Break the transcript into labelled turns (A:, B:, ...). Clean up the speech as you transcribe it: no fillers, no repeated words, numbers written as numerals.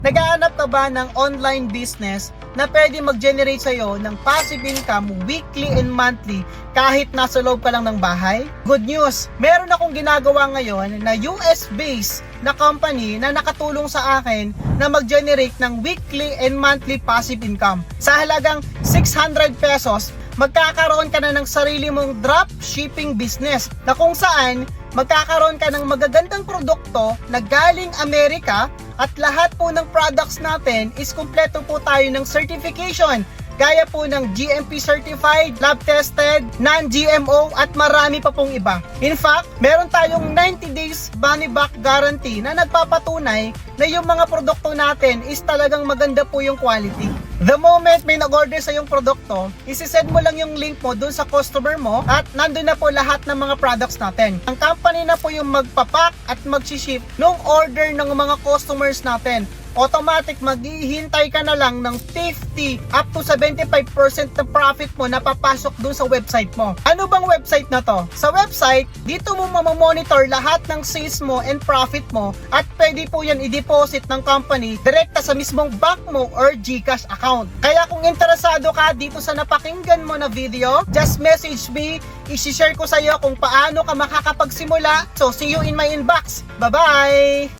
A: Naghahanap ka ba ng online business na pwede mag-generate sa'yo ng passive income weekly and monthly kahit nasa loob ka lang ng bahay? Good news! Meron akong ginagawa ngayon na US-based na company na nakatulong sa akin na mag-generate ng weekly and monthly passive income. Sa halagang 600 pesos, magkakaroon ka na ng sarili mong drop shipping business na kung saan magkakaroon ka ng magagandang produkto na galing Amerika at lahat po ng products natin is kumpleto po tayo ng certification gaya po ng GMP certified, lab tested, non-GMO at marami pa pong iba. In fact, meron tayong 90 days money back guarantee na nagpapatunay na yung mga produkto natin is talagang maganda po yung quality. The moment may nag-order sa yung produkto, isi-send mo lang yung link mo dun sa customer mo at nandun na po lahat ng mga products natin. Ang company na po yung magpapack at mag-ship nung order ng mga customers natin. Automatic maghihintay ka na lang ng 50 up to 75% ng profit mo na papasok dun sa website mo. Ano bang website na to? Sa website, dito mo mamamonitor lahat ng sales mo and profit mo at pwede po yan i-deposit ng company direkta sa mismong bank mo or GCash account. Kaya kung interesado ka dito sa napakinggan mo na video, just message me, i-share ko sa iyo kung paano ka makakapagsimula. So see you in my inbox. Bye-bye!